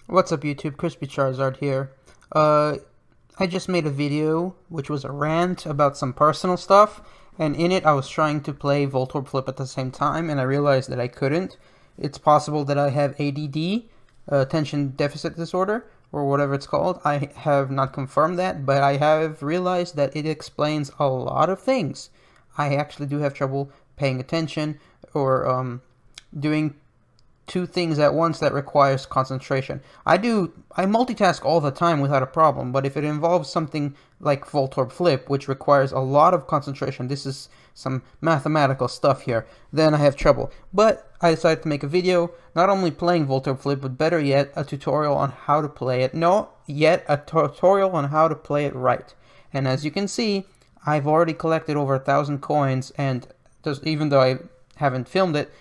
What's up YouTube, Crispy Charizard here. I just made a video which was a rant about some personal stuff, and in it I was trying to play Voltorb Flip at the same time and I realized that I couldn't. It's possible that I have ADD, attention deficit disorder, or whatever it's called. I have not confirmed that, but I have realized that it explains a lot of things. I actually do have trouble paying attention or doing two things at once that requires concentration. I multitask all the time without a problem, but if it involves something like Voltorb Flip, which requires a lot of concentration, this is some mathematical stuff here, then I have trouble. But I decided to make a video, not only playing Voltorb Flip, but better yet, a tutorial on how to play it. A tutorial on how to play it right. And as you can see, I've already collected over 1,000 coins, and even though I haven't filmed it,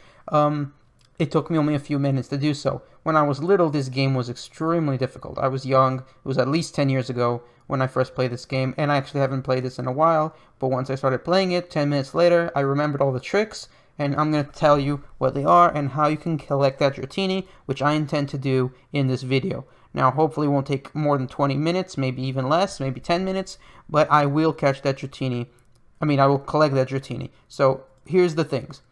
it took me only a few minutes to do so. When I was little, this game was extremely difficult. I was young. It was at least 10 years ago when I first played this game, and I actually haven't played this in a while, but once I started playing it, 10 minutes later, I remembered all the tricks, and I'm going to tell you what they are and how you can collect that Dratini, which I intend to do in this video. Now, hopefully it won't take more than 20 minutes, maybe even less, maybe 10 minutes, but I will catch that Dratini. I will collect that Dratini. So, here's the things.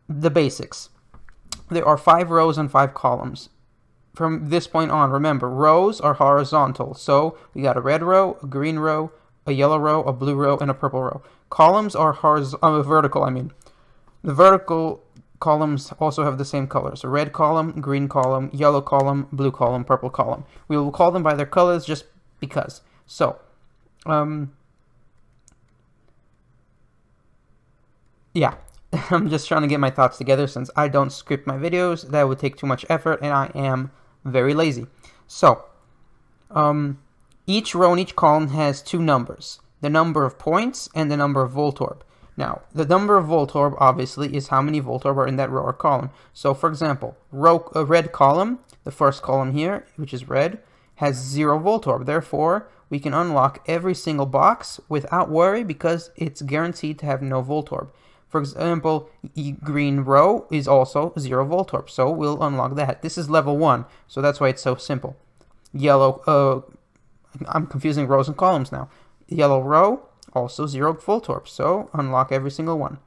The basics. There are 5 rows and 5 columns. From this point on, remember, rows are horizontal. So we got a red row, a green row, a yellow row, a blue row, and a purple row. Columns are vertical, The vertical columns also have the same colors. A red column, green column, yellow column, blue column, purple column. We will call them by their colors just because. So, yeah. I'm just trying to get my thoughts together since I don't script my videos. That would take too much effort, and I am very lazy. So, each row and each column has 2 numbers. The number of points and the number of Voltorb. Now, the number of Voltorb, obviously, is how many Voltorb are in that row or column. So, for example, a red column, the first column here, which is red, has 0 Voltorb. Therefore, we can unlock every single box without worry because it's guaranteed to have no Voltorb. For example, green row is also 0 Voltorb, so we'll unlock that. This is level 1, so that's why it's so simple. Yellow, I'm confusing rows and columns now. Yellow row, also 0 Voltorb, so unlock every single one.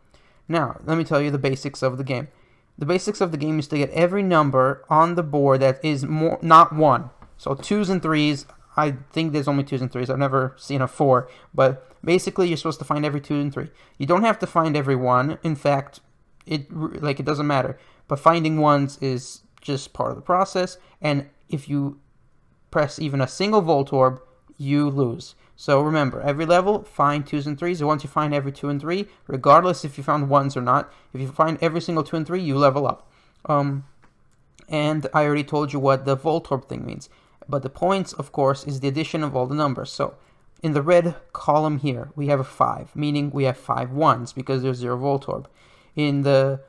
Now, let me tell you the basics of the game. The basics of the game is to get every number on the board that is not 1. So 2s and 3s, I think there's only 2s and 3s. I've never seen a 4, but basically you're supposed to find every 2 and 3. You don't have to find every 1. In fact, it doesn't matter. But finding 1s is just part of the process, and if you press even a single Voltorb, you lose. So remember, every level, find 2s and 3s, and once you find every 2 and 3, regardless if you found 1s or not, if you find every single 2 and 3, you level up. And I already told you what the Voltorb thing means. But the points, of course, is the addition of all the numbers. So, in the red column here, we have a 5, meaning we have 5 1s because there's 0 Voltorb. In the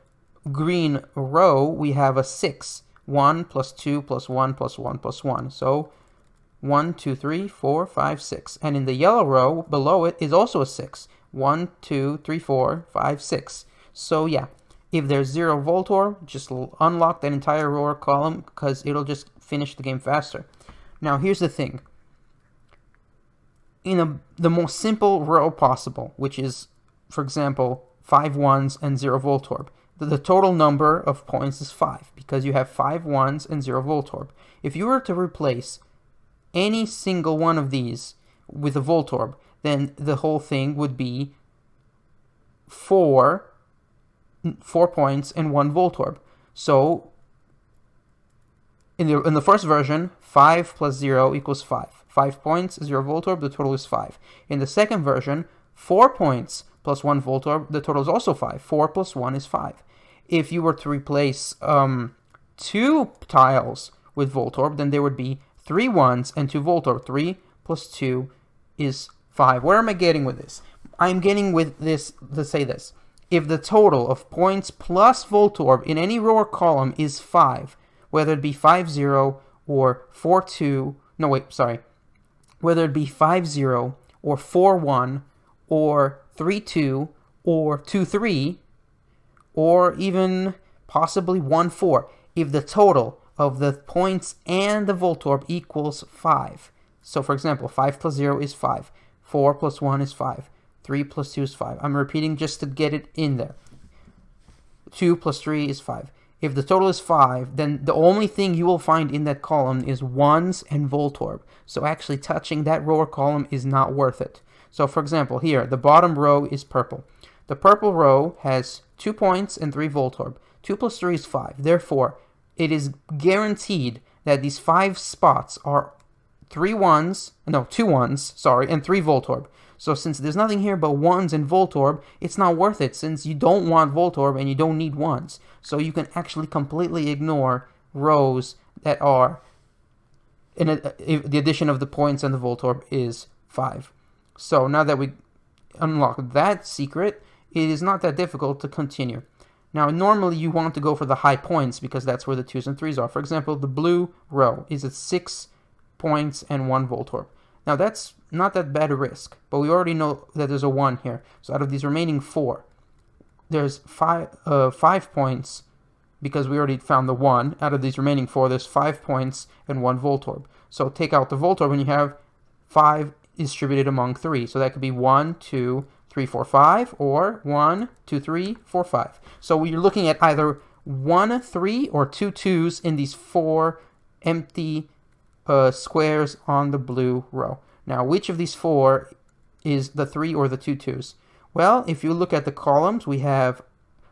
green row, we have a 6. 1 plus 2 plus 1 plus 1 plus 1. So, 1, 2, 3, 4, 5, 6. And in the yellow row, below it, is also a 6. 1, 2, 3, 4, 5, 6. So, yeah, if there's 0 Voltorb, just unlock that entire row or column because it'll just finish the game faster. Now, here's the thing. In the most simple row possible, which is, for example, 5 1s and 0 Voltorb, the total number of points is 5, because you have 5 1s and 0 Voltorb. If you were to replace any single one of these with a Voltorb, then the whole thing would be 4 points and 1 Voltorb. So, in the first version, 5 plus 0 equals 5. 5 points, 0 Voltorb, the total is 5. In the second version, 4 points plus 1 Voltorb, the total is also 5. 4 plus 1 is 5. If you were to replace 2 tiles with Voltorb, then there would be 3 1s and 2 Voltorb. 3 plus 2 is 5. Where am I getting with this? I'm getting with this, let's say this. If the total of points plus Voltorb in any row or column is 5, whether it be 5-0 or 4-2, whether it be 5-0 or 4-1 or 3-2 or 2-3 or even possibly 1-4. If the total of the points and the Voltorb equals 5. So for example, 5 plus 0 is 5. 4 plus 1 is 5. 3 plus 2 is 5. I'm repeating just to get it in there. 2 plus 3 is 5. If the total is 5, then the only thing you will find in that column is 1s and Voltorb. So actually touching that row or column is not worth it. So for example, here, the bottom row is purple. The purple row has 2 points and 3 Voltorb. 2 plus 3 is 5. Therefore, it is guaranteed that these 5 spots are 2 1s, and 3 Voltorb. So since there's nothing here but 1s and Voltorb, it's not worth it since you don't want Voltorb and you don't need 1s. So you can actually completely ignore rows that are, if the addition of the points and the Voltorb is 5. So now that we unlock that secret, it is not that difficult to continue. Now normally you want to go for the high points because that's where the 2s and 3s are. For example, the blue row is at 6 points and 1 Voltorb. Now that's not that bad a risk, but we already know that there's a 1 here. So out of these remaining 4, there's 5 points because we already found the 1. Out of these remaining 4, there's 5 points and 1 Voltorb. So take out the Voltorb and you have 5 distributed among 3. So that could be 1, 2, 3, 4, 5, or 1, 2, 3, 4, 5. So you're looking at either 1, 3, or 2 2s in these 4 empty squares on the blue row. Now, which of these 4 is the 3 or the 2 2s? Well, if you look at the columns, we have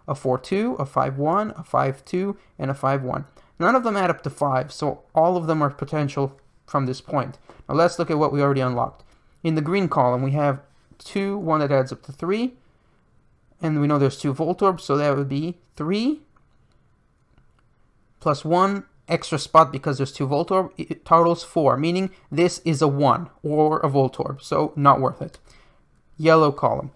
a 4 2, a 5 1, a 5 2, and a 5 1. None of them add up to 5, so all of them are potential from this point. Now let's look at what we already unlocked. In the green column, we have 2, 1 that adds up to 3, and we know there's 2 Voltorb, so that would be 3 plus 1 extra spot because there's 2 Voltorb, it totals 4, meaning this is a 1 or a Voltorb, so not worth it. Yellow column,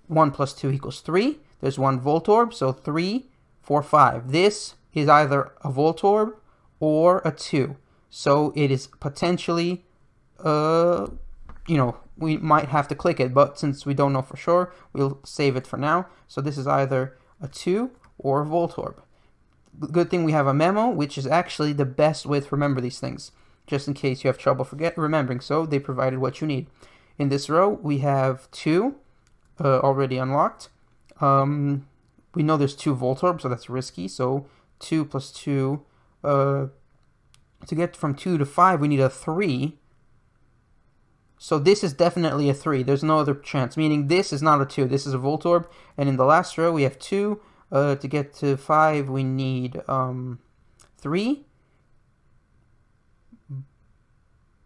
1 plus 2 equals 3, there's 1 Voltorb, so 3, 4, 5. This is either a Voltorb or a 2, so it is potentially, we might have to click it, but since we don't know for sure, we'll save it for now. So this is either a 2 or a Voltorb. Good thing we have a memo, which is actually the best way to remember these things, just in case you have trouble remembering. So they provided what you need. In this row, we have 2 already unlocked. We know there's 2 Voltorb, so that's risky. So 2 plus 2. To get from 2 to 5, we need a 3. So this is definitely a 3. There's no other chance, meaning this is not a 2. This is a Voltorb. And in the last row, we have 2. To get to 5, we need 3.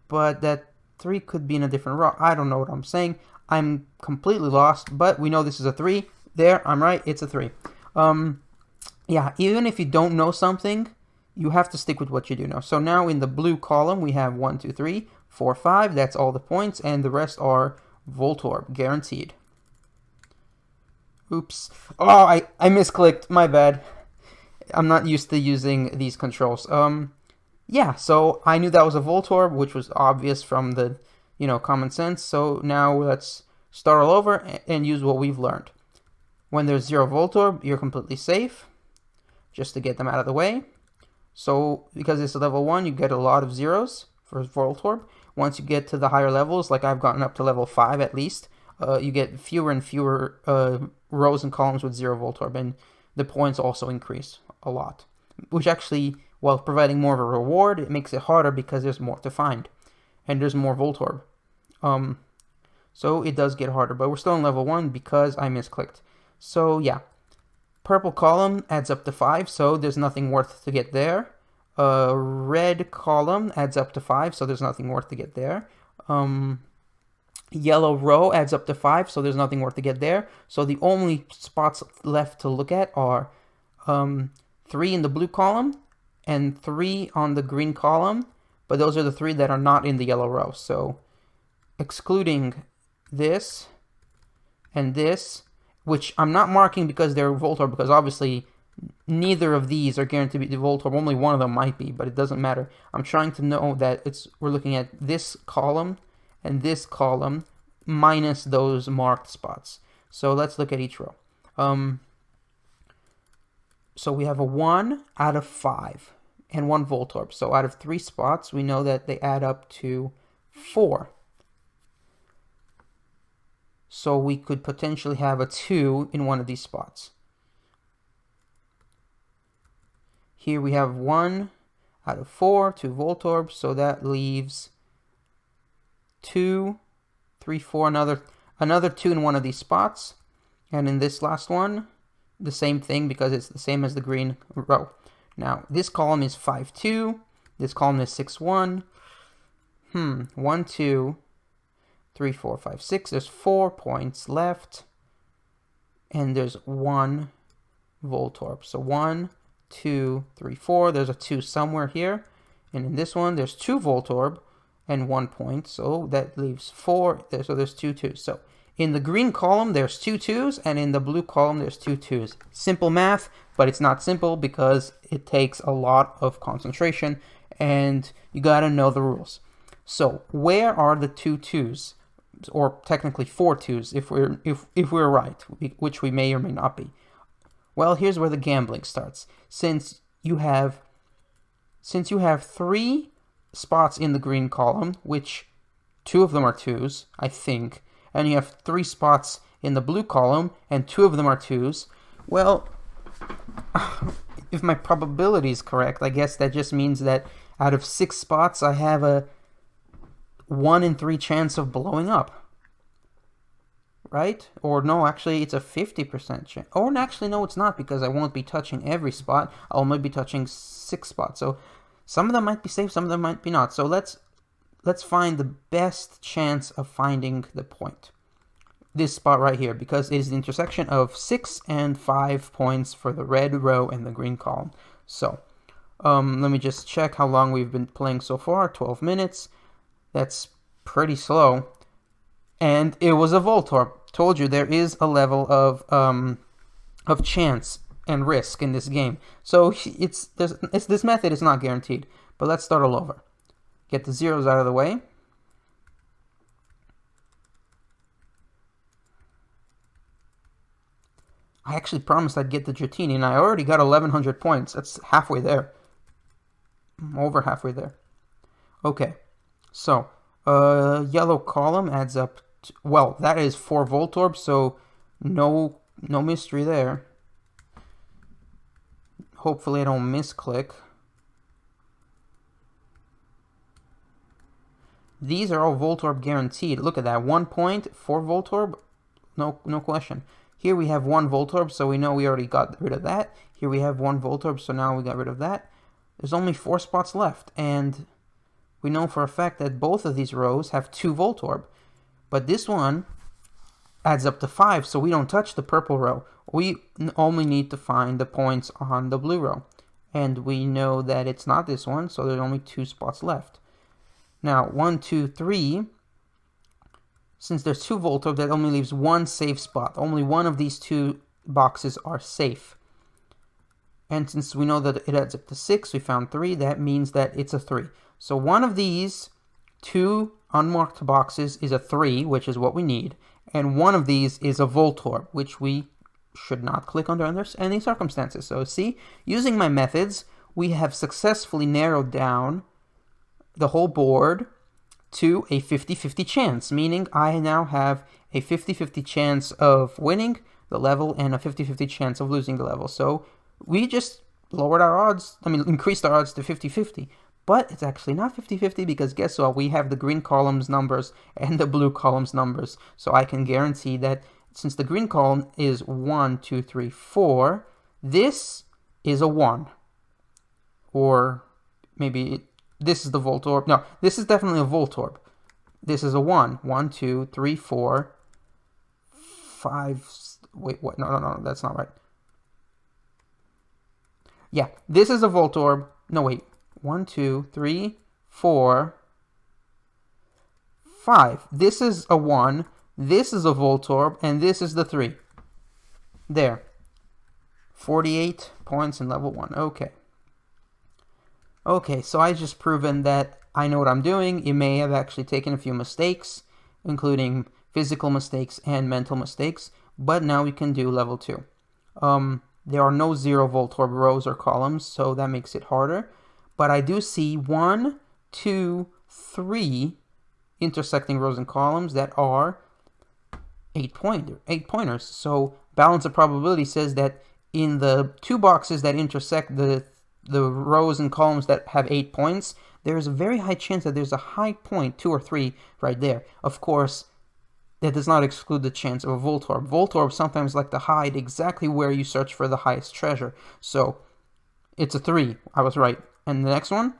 But that 3 could be in a different row. I don't know what I'm saying. I'm completely lost, but we know this is a 3. There, I'm right. It's a 3. Yeah, even if you don't know something, you have to stick with what you do know. So now in the blue column, we have 1, 2, 3, 4, 5. That's all the points, and the rest are Voltorb, guaranteed. Oops. Oh, I misclicked. My bad. I'm not used to using these controls. Yeah, so I knew that was a Voltorb, which was obvious from the, common sense. So now let's start all over and use what we've learned. When there's 0 Voltorb, you're completely safe, just to get them out of the way. So because it's a level 1, you get a lot of zeros for Voltorb. Once you get to the higher levels, like I've gotten up to level 5 at least, you get fewer and fewer rows and columns with 0 Voltorb, and the points also increase a lot. Which actually, while providing more of a reward, it makes it harder because there's more to find, and there's more Voltorb. So it does get harder, but we're still on level 1 because I misclicked. So yeah, purple column adds up to 5, so there's nothing worth to get there. Red column adds up to 5, so there's nothing worth to get there. Yellow row adds up to 5, so there's nothing worth to get there. So the only spots left to look at are 3 in the blue column and 3 on the green column, but those are the 3 that are not in the yellow row. So excluding this and this, which I'm not marking because they're Voltorb, because obviously neither of these are guaranteed to be the Voltorb. Only one of them might be, but it doesn't matter. I'm trying to know that we're looking at this column and this column minus those marked spots. So let's look at each row. So we have a 1 out of 5. and 1 Voltorb. So out of 3 spots, we know that they add up to 4. So we could potentially have a 2 in one of these spots. Here we have 1 out of 4, 2 Voltorb, so that leaves 2, 3, 4, another 2 in one of these spots. And in this last one, the same thing because it's the same as the green row. Now, this column is 5, 2. This column is 6, 1. 1, 2, 3, 4, 5, 6. There's 4 points left. And there's 1 Voltorb. So 1, 2, 3, 4. There's a 2 somewhere here. And in this one, there's 2 Voltorb and 1 point. So that leaves 4. So there's 2 2s. So in the green column, there's 2 2s. And in the blue column, there's 2 2s. Simple math, but it's not simple because it takes a lot of concentration. And you got to know the rules. So where are the 2 2s? Or technically 4 2s if we're right, which we may or may not be. Well, here's where the gambling starts. Since you have 3 spots in the green column, which 2 of them are 2s, I think, and you have 3 spots in the blue column, and 2 of them are 2s, well, if my probability is correct, I guess that just means that out of 6 spots, I have a 1 in 3 chance of blowing up. Right? Or no, actually it's a 50% chance. Or actually no, it's not, because I won't be touching every spot. I'll only be touching 6 spots. So some of them might be safe, some of them might be not. So let's find the best chance of finding the point. This spot right here, because it is the intersection of 6 and 5 points for the red row and the green column. So let me just check how long we've been playing so far. 12 minutes. That's pretty slow. And it was a Voltorb. Told you there is a level of chance and risk in this game. So this method is not guaranteed. But let's start all over. Get the zeros out of the way. I actually promised I'd get the Dratini, and I already got 1,100 points. That's halfway there. Over halfway there. Okay, so yellow column adds up to, well, that is 4 Voltorb, so no mystery there. Hopefully I don't misclick. These are all Voltorb guaranteed. Look at that, 1 point, 4 Voltorb, no question. Here we have 1 Voltorb, so we know we already got rid of that. Here we have 1 Voltorb, so now we got rid of that. There's only 4 spots left, and we know for a fact that both of these rows have 2 Voltorb. But this one adds up to 5, so we don't touch the purple row. We only need to find the points on the blue row. And we know that it's not this one, so there's only 2 spots left. Now, 1, 2, 3... Since there's 2 Voltorb, that only leaves 1 safe spot. Only one of these 2 boxes are safe. And since we know that it adds up to 6, we found 3, that means that it's a 3. So one of these 2 unmarked boxes is a 3, which is what we need. And one of these is a Voltorb, which we should not click under any circumstances. So see, using my methods, we have successfully narrowed down the whole board to a 50-50 chance, meaning I now have a 50-50 chance of winning the level and a 50-50 chance of losing the level. So we just lowered our odds, increased our odds to 50-50. But it's actually not 50-50 because guess what? We have the green column's numbers and the blue column's numbers. So I can guarantee that since the green column is 1, 2, 3, 4, this is a 1. Or maybe this is the Voltorb. No, this is definitely a Voltorb. This is a 1. 1, 2, 3, 4, 5. Wait, what? No, that's not right. Yeah, this is a Voltorb. No, wait. 1, 2, 3, 4, 5. This is a 1. This is a Voltorb. And this is the 3. There. 48 points in level 1. Okay. Okay, so I just proven that I know what I'm doing. It may have actually taken a few mistakes, including physical mistakes and mental mistakes, but now we can do level 2. There are no 0 Voltorb rows or columns, so that makes it harder. but I do see 1, 2, 3 intersecting rows and columns that are 8-pointers. So balance of probability says that in the 2 boxes that intersect the rows and columns that have 8 points, there is a very high chance that there's a high point, 2 or 3, right there. Of course, that does not exclude the chance of a Voltorb. Voltorb sometimes like to hide exactly where you search for the highest treasure. So it's a 3. I was right. And the next one?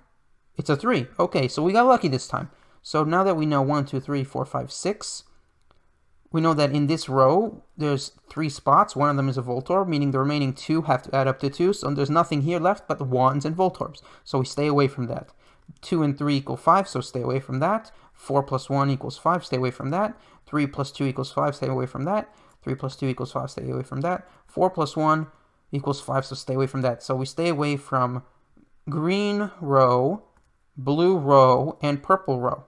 It's a 3. Okay, so we got lucky this time. So now that we know 1, 2, 3, 4, 5, 6, we know that in this row, there's 3 spots. One of them is a Voltorb, meaning the remaining 2 have to add up to 2. So there's nothing here left but 1s and Voltorbs. So we stay away from that. 2 and 3 equal 5, so stay away from that. 4 plus 1 equals 5, stay away from that. 3 plus 2 equals 5, stay away from that. 3 plus 2 equals 5, stay away from that. 4 plus 1 equals 5, so stay away from that. So we stay away from green row, blue row, and purple row.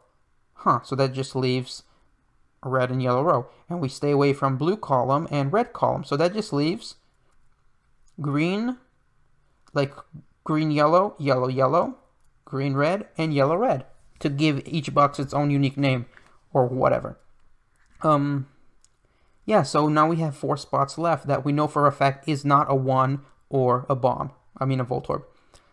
So that just leaves a red and yellow row. And we stay away from blue column and red column. So that just leaves green, like green, yellow, yellow, yellow, green, red, and yellow, red, to give each box its own unique name or whatever. Yeah, so now we have 4 spots left that we know for a fact is not a 1 or a bomb. I mean a Voltorb.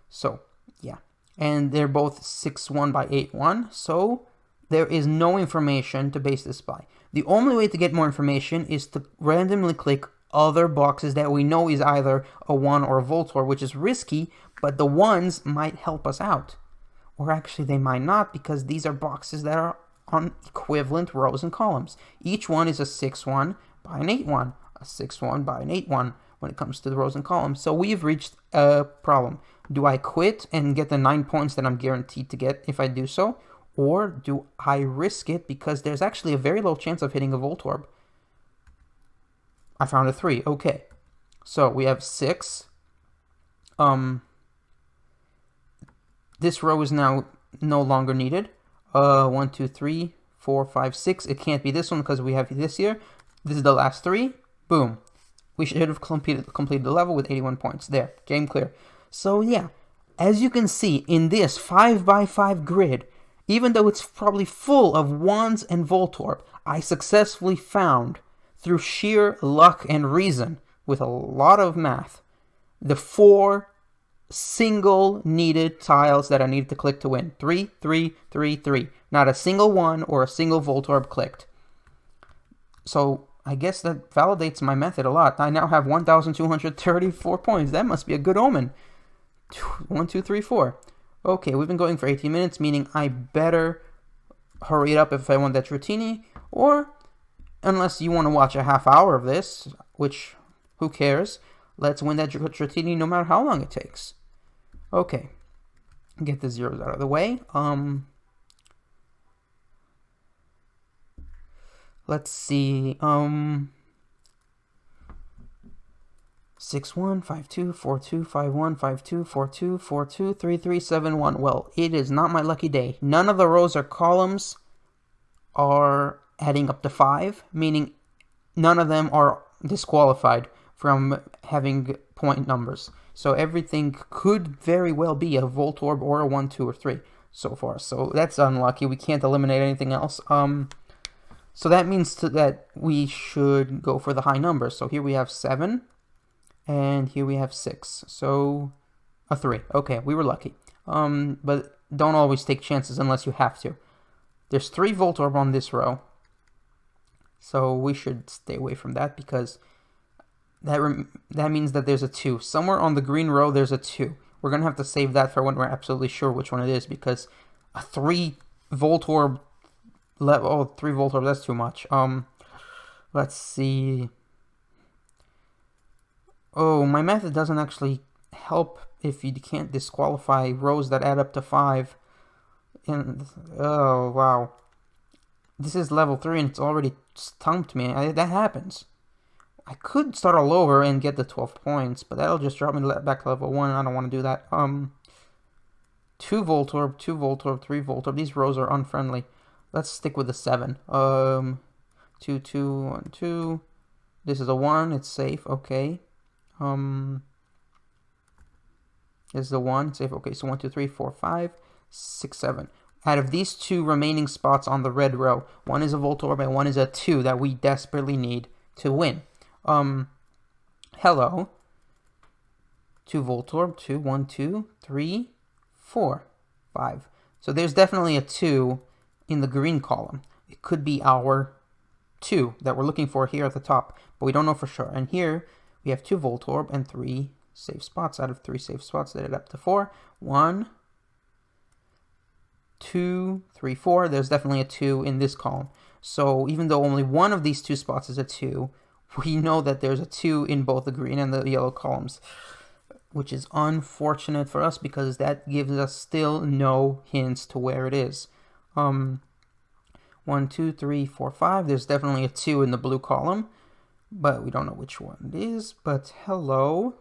So, yeah. And they're both 6-1 by 8-1, so there is no information to base this by. The only way to get more information is to randomly click other boxes that we know is either a 1 or a Voltorb, which is risky, but the ones might help us out. Or actually they might not, because these are boxes that are on equivalent rows and columns. Each one is a 6-1 by an 8-1, a 6-1 by an 8-1 when it comes to the rows and columns. So we've reached a problem. Do I quit and get the 9 points that I'm guaranteed to get if I do so? Or do I risk it because there's actually a very low chance of hitting a Voltorb? I found a 3. Okay. So we have 6. This row is now no longer needed. 1, 2, 3, 4, 5, 6. It can't be this one because we have this here. This is the last 3. Boom. We should have completed the level with 81 points. There. Game clear. So yeah, as you can see in this 5x5 grid, even though it's probably full of 1s and Voltorb, I successfully found, through sheer luck and reason, with a lot of math, the 4 single needed tiles that I needed to click to win. 3, 3, 3, 3. Not a single 1 or a single Voltorb clicked. So I guess that validates my method a lot. I now have 1,234 points. That must be a good omen. 1, 2, 3, 4. Okay, we've been going for 18 minutes, meaning I better hurry it up if I want that Dratini, or unless you want to watch a half hour of this, which, who cares? Let's win that Dratini no matter how long it takes. Okay, get the zeros out of the way. Let's see. 6-1, 5-2, 4-2, 5-1, 5-2, 4-2, 4-2, 3-3, 7-1. Well, it is not my lucky day. None of the rows or columns are adding up to 5, meaning none of them are disqualified from having point numbers. So everything could very well be a Voltorb or a 1, 2, or 3 so far. So that's unlucky. We can't eliminate anything else. So that means that we should go for the high numbers. So here we have 7. And here we have 6, so a 3. Okay, we were lucky. But don't always take chances unless you have to. There's 3 Voltorb on this row, so we should stay away from that because that means that there's a 2. Somewhere on the green row, there's a 2. We're going to have to save that for when we're absolutely sure which one it is because a 3 Voltorb level, oh, 3 Voltorb, that's too much. Let's see. Oh, my method doesn't actually help if you can't disqualify rows that add up to 5. And, oh, wow. This is level 3 and it's already stumped me. That happens. I could start all over and get the 12 points, but that'll just drop me back to level 1 and I don't want to do that. 2 Voltorb, 2 Voltorb, 3 Voltorb. These rows are unfriendly. Let's stick with the 7. 2, 2, 1, 2. This is a 1. It's safe. Okay. is the 1. Safe. Okay, so 1, 2, 3, 4, 5, 6, 7. Out of these 2 remaining spots on the red row, one is a Voltorb and one is a 2 that we desperately need to win. Hello. 2 Voltorb, 2, 1, 2, 3, 4, 5. So there's definitely a 2 in the green column. It could be our 2 that we're looking for here at the top, but we don't know for sure. And here we have 2 Voltorb and 3 safe spots. Out of 3 safe spots, that add up to 4. 1, 2, 3, 4. There's definitely a 2 in this column. So even though only one of these 2 spots is a 2, we know that there's a 2 in both the green and the yellow columns, which is unfortunate for us because that gives us still no hints to where it is. 1, 2, 3, 4, 5. There's definitely a 2 in the blue column, but we don't know which one it is. But hello.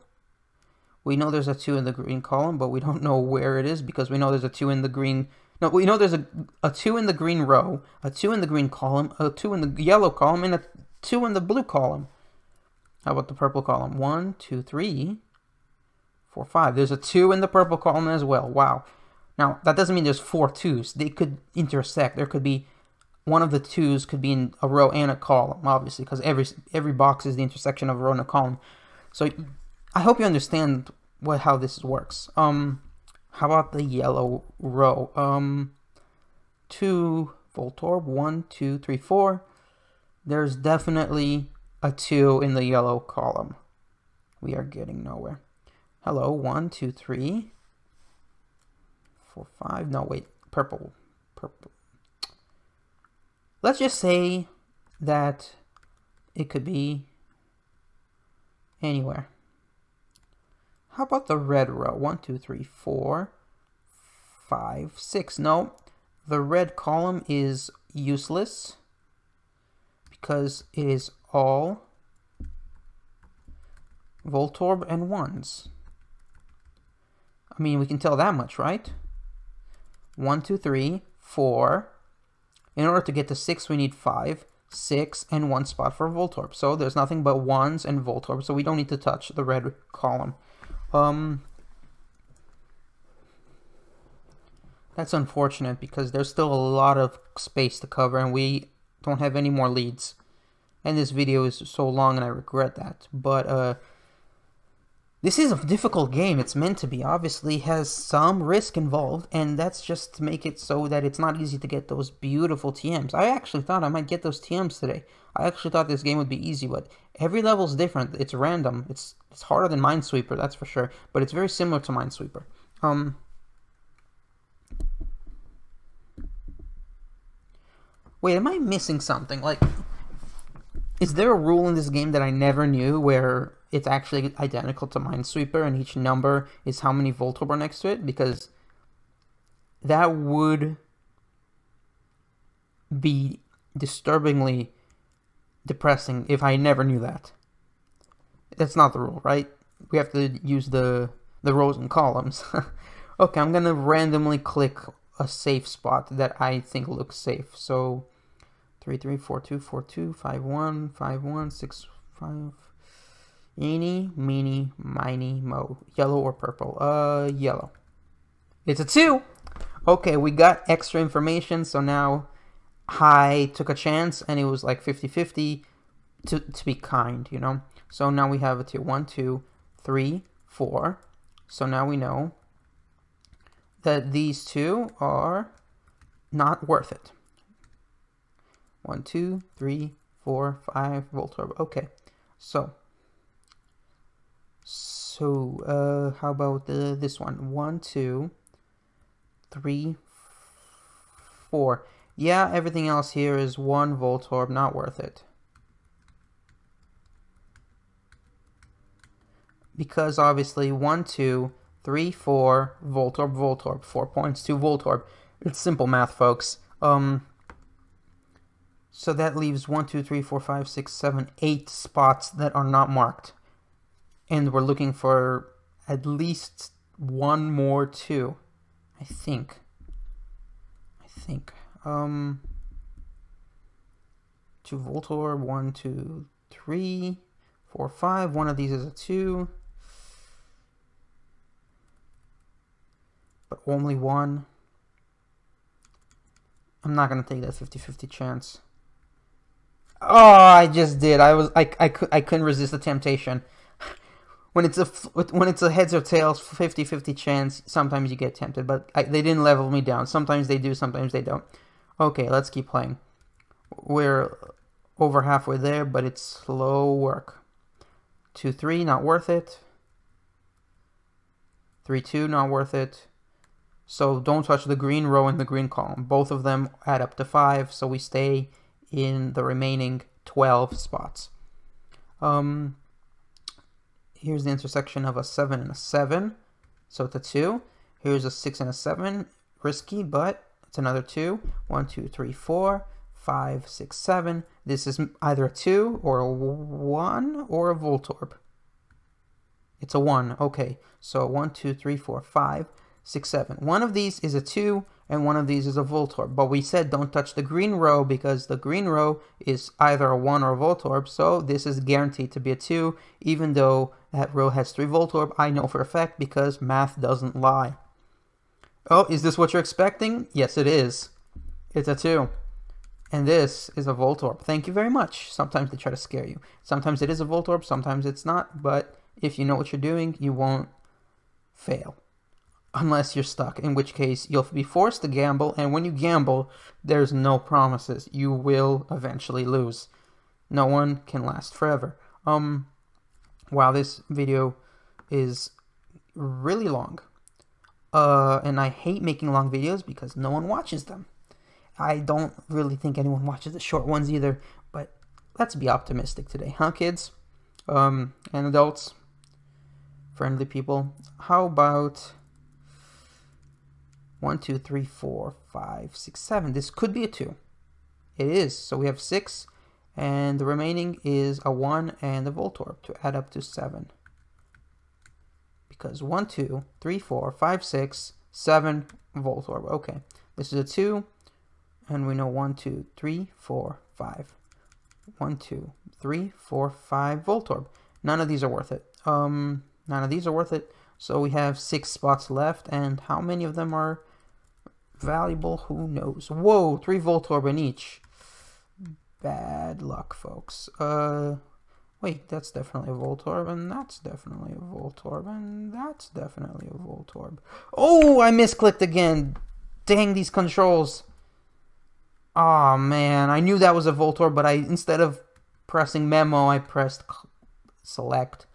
We know there's a 2 in the green column, but we don't know where it is because we know there's a 2 in the green. No, we know there's a 2 in the green row, a 2 in the green column, a 2 in the yellow column, and a 2 in the blue column. How about the purple column? 1, 2, 3, 4, 5. There's a 2 in the purple column as well. Wow. Now, that doesn't mean there's 4 2s. They could intersect. There could be one of the 2s could be in a row and a column, obviously, because every box is the intersection of a row and a column. So I hope you understand how this works. How about the yellow row? 2 Voltorb, 1, 2, 3, 4. There's definitely a 2 in the yellow column. We are getting nowhere. Hello, 1, 2, 3, 4, 5. No, wait, purple. Let's just say that it could be anywhere. How about the red row? 1, 2, 3, 4, 5, 6. No, the red column is useless because it is all Voltorb and 1s. I mean, we can tell that much, right? 1, 2, 3, 4. In order to get to 6, we need 5, 6, and 1 spot for Voltorb. So there's nothing but 1s and Voltorb, so we don't need to touch the red column. That's unfortunate because there's still a lot of space to cover and we don't have any more leads. And this video is so long and I regret that. But this is a difficult game. It's meant to be. Obviously has some risk involved, and that's just to make it so that it's not easy to get those beautiful TMs. I actually thought I might get those TMs today. I actually thought this game would be easy, but every level is different. It's random. It's harder than Minesweeper, that's for sure, but it's very similar to Minesweeper. Wait, am I missing something? Like, is there a rule in this game that I never knew where it's actually identical to Minesweeper and each number is how many Voltorb are next to it? Because that would be disturbingly depressing if I never knew that. That's not the rule, right? We have to use the rows and columns. Okay, I'm gonna randomly click a safe spot that I think looks safe. So 3, 3, 4, 2, 4, 2, 5, 1, 5, 1, 6, 5. Eeny, meeny, miny, mo. Yellow or purple? Yellow. It's a 2! Okay, we got extra information, so now I took a chance, and it was like 50-50 to be kind, you know? So now we have a 2. 1, 2, 3, 4. So now we know that these 2 are not worth it. 1, 2, 3, 4, 5 Voltorb. Okay, so how about this one? 1, 2, 3, 4. Yeah, everything else here is 1 Voltorb, not worth it. Because obviously 1, 2, 3, 4 Voltorb. 4 points, 2 Voltorb. It's simple math, folks. So that leaves 1, 2, 3, 4, 5, 6, 7, 8 spots that are not marked. And we're looking for at least one more 2. I think. 2 Voltorb, 1, 2, 3, 4, 5. One of these is a 2. but only one. I'm not gonna take that 50-50 chance. Oh, I just did. I couldn't resist the temptation. When it's a heads or tails 50-50 chance, sometimes you get tempted, but they didn't level me down. Sometimes they do, sometimes they don't. Okay, let's keep playing. We're over halfway there, but it's slow work. 2-3, not worth it. 3-2, not worth it. So don't touch the green row and the green column. Both of them add up to 5, so we stay in the remaining 12 spots. Here's the intersection of a 7 and a 7, so it's a 2. Here's a 6 and a 7, risky, but it's another 2. 1, 2, 3, 4, 5, 6, 7. This is either a 2 or a 1 or a Voltorb. It's a 1, okay. So 1, 2, 3, 4, 5, 6, 7. One of these is a 2 and one of these is a Voltorb. But we said don't touch the green row because the green row is either a 1 or a Voltorb. So this is guaranteed to be a 2, even though that row has 3 Voltorb. I know for a fact because math doesn't lie. Oh, is this what you're expecting? Yes, it is. It's a 2. And this is a Voltorb. Thank you very much. Sometimes they try to scare you. Sometimes it is a Voltorb, sometimes it's not. But if you know what you're doing, you won't fail. Unless you're stuck, in which case you'll be forced to gamble, and when you gamble, there's no promises. You will eventually lose. No one can last forever. Wow, this video is really long. And I hate making long videos because no one watches them. I don't really think anyone watches the short ones either, but let's be optimistic today, huh, kids? And adults, friendly people. How about 1, 2, 3, 4, 5, 6, 7. This could be a 2. It is. So we have 6, and the remaining is a 1 and a Voltorb to add up to 7. Because 1, 2, 3, 4, 5, 6, 7 Voltorb. Okay. This is a 2, and we know 1, 2, 3, 4, 5. 1, 2, 3, 4, 5 Voltorb. None of these are worth it. None of these are worth it. So we have 6 spots left, and how many of them are valuable? Who knows? Whoa, 3 Voltorb in each. Bad luck, folks. Wait, that's definitely a Voltorb, and that's definitely a Voltorb, and that's definitely a Voltorb. Oh, I misclicked again. Dang these controls. Oh man, I knew that was a Voltorb, but instead of pressing memo, I pressed select.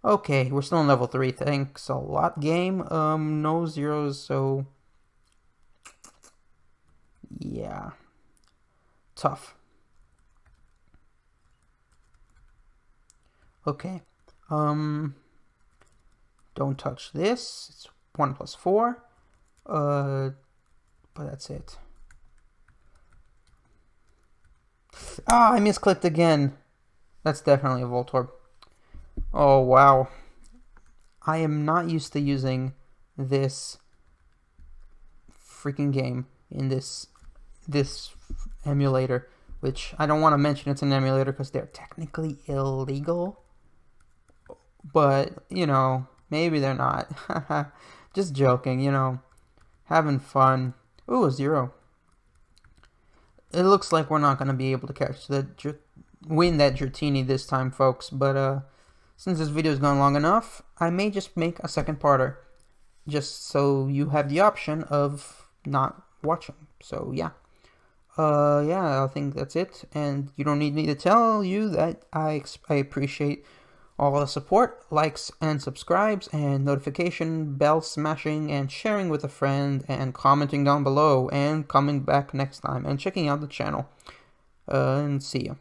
Okay, we're still in level 3. Thanks a lot, game. No zeros, so yeah, tough. Okay, don't touch this. It's 1 plus 4. But that's it. Ah, I misclicked again. That's definitely a Voltorb. Oh, wow. I am not used to using this freaking game in this emulator, which I don't want to mention it's an emulator because they're technically illegal. But, you know, maybe they're not. Just joking, you know. Having fun. Ooh, a 0. It looks like we're not going to be able to win that Dratini this time, folks. But since this video has gone long enough, I may just make a second parter, just so you have the option of not watching. So yeah, I think that's it. And you don't need me to tell you that I appreciate all the support, likes and subscribes, and notification bell smashing, and sharing with a friend, and commenting down below, and coming back next time, and checking out the channel. And see you.